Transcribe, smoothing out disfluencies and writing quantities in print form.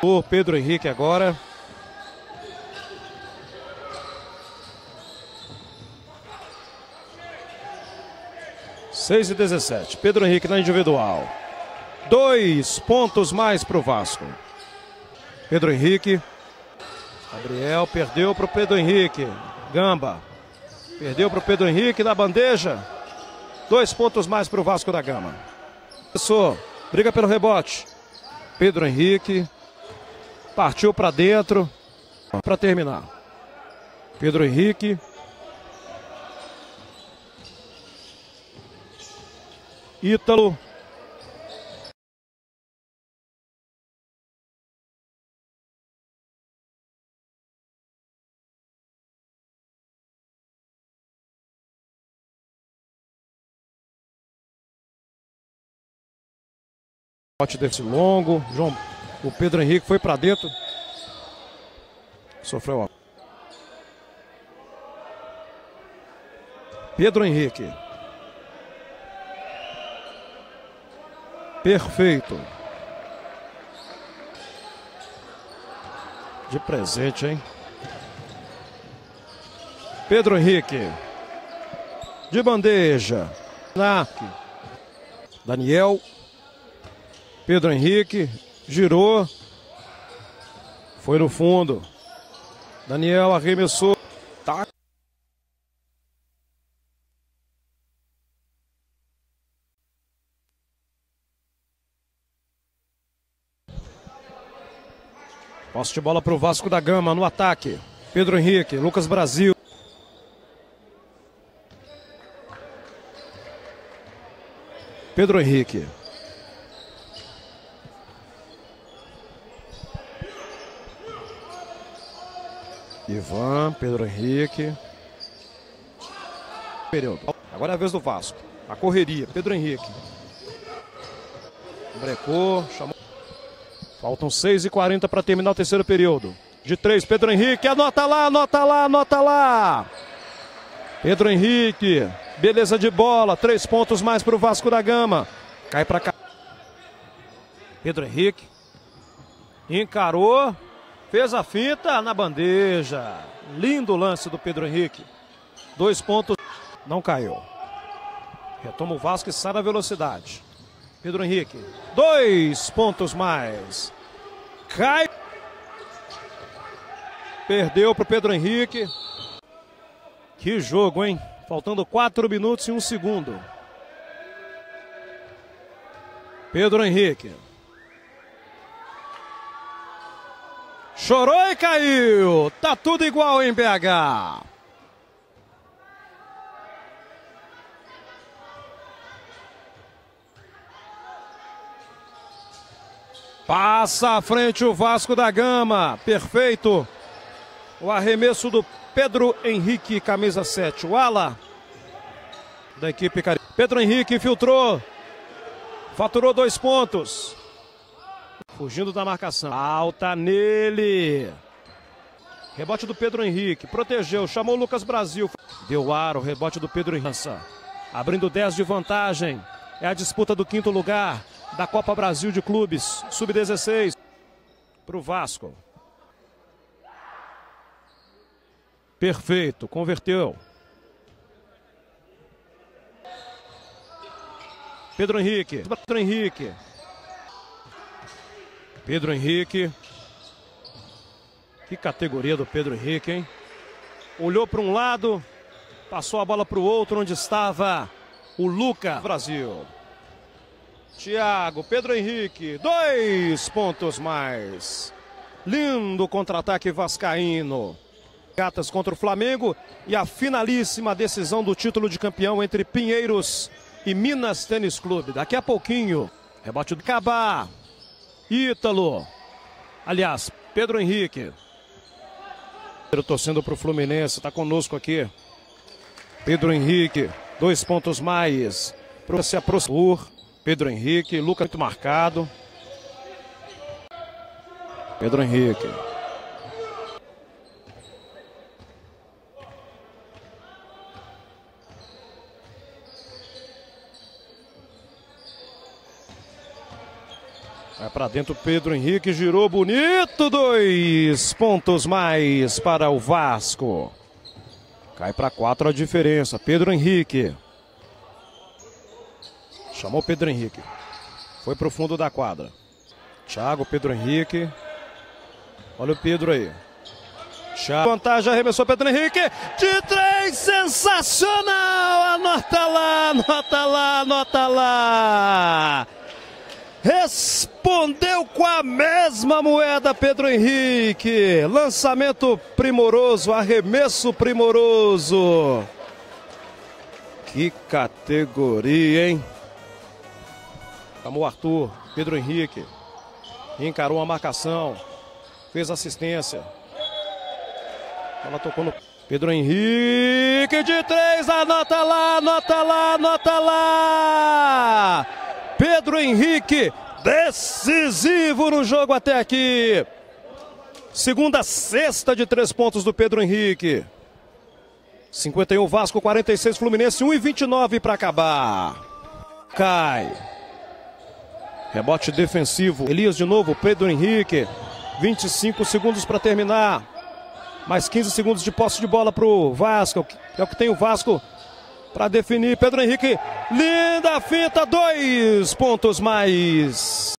O Pedro Henrique agora. Seis e 17. Pedro Henrique na individual. 2 pontos mais para o Vasco. Pedro Henrique. Gabriel perdeu para o Pedro Henrique. Gamba. Perdeu para o Pedro Henrique na bandeja. 2 pontos mais para o Vasco da Gama. Começou. Briga pelo rebote. Pedro Henrique. Partiu para dentro. Para terminar. Pedro Henrique. Ítalo. Desse longo, o Pedro Henrique foi para dentro, sofreu. Pedro Henrique, perfeito, de presente, hein? Pedro Henrique, de bandeja, Daniel. Pedro Henrique girou, foi no fundo. Daniel arremessou. Tá. Posse de bola para o Vasco da Gama no ataque. Pedro Henrique, Lucas Brasil. Pedro Henrique. Ivan, Pedro Henrique. Período. Agora é a vez do Vasco. A correria, Pedro Henrique. Brecou, chamou. Faltam 6h40 para terminar o terceiro período. De 3, Pedro Henrique. Anota lá, anota lá, anota lá. Pedro Henrique. Beleza de bola. 3 pontos mais para o Vasco da Gama. Cai para cá. Pedro Henrique. Encarou. Fez a finta na bandeja. Lindo lance do Pedro Henrique. 2 pontos. Não caiu. Retoma o Vasco e sai na velocidade. Pedro Henrique. 2 pontos mais. Cai. Perdeu para o Pedro Henrique. Que jogo, hein? Faltando 4 minutos e 1 segundo. Pedro Henrique. Chorou e caiu. Tá tudo igual em BH. Passa à frente o Vasco da Gama. Perfeito. O arremesso do Pedro Henrique, camisa 7. O ala da equipe carioca. Pedro Henrique infiltrou. Faturou 2 pontos. Fugindo da marcação. Alta nele. Rebote do Pedro Henrique. Protegeu. Chamou o Lucas Brasil. Deu ar. O rebote do Pedro Henrique. Abrindo 10 de vantagem. É a disputa do 5º lugar da Copa Brasil de Clubes. Sub-16. Para o Vasco. Perfeito. Converteu. Pedro Henrique. Pedro Henrique. Pedro Henrique. Que categoria do Pedro Henrique, hein? Olhou para um lado, passou a bola para o outro, onde estava o Luca. Brasil. Thiago, Pedro Henrique, 2 pontos mais. Lindo contra-ataque vascaíno. Gatas contra o Flamengo e a finalíssima decisão do título de campeão entre Pinheiros e Minas Tênis Clube. Daqui a pouquinho, rebote do Cabá. Ítalo. Aliás, Pedro Henrique. Torcendo para o Fluminense, está conosco aqui. Pedro Henrique, 2 pontos mais. Para se aproximar. Pedro Henrique, Lucas muito marcado. Pedro Henrique. Vai para dentro Pedro Henrique, girou bonito, 2 pontos mais para o Vasco. Cai para 4 a diferença, Pedro Henrique. Chamou Pedro Henrique. Foi para o fundo da quadra. Thiago, Pedro Henrique. Olha o Pedro aí. Thiago, vantagem, arremessou Pedro Henrique. De 3, sensacional! Anota lá, anota lá, anota lá. Respondeu com a mesma moeda Pedro Henrique. Lançamento primoroso, arremesso primoroso. Que categoria, hein? Chamou o Arthur, Pedro Henrique. Encarou a marcação. Fez assistência. Ela tocou no Pedro Henrique de 3. Anota lá, anota lá, anota lá. Pedro Henrique, decisivo no jogo até aqui. Segunda cesta de 3 pontos do Pedro Henrique. 51 Vasco, 46 Fluminense, 1:29 para acabar. Cai. Rebote defensivo. Elias de novo, Pedro Henrique. 25 segundos para terminar. Mais 15 segundos de posse de bola para o Vasco. É o que tem o Vasco para definir. Pedro Henrique, linda finta, 2 pontos mais.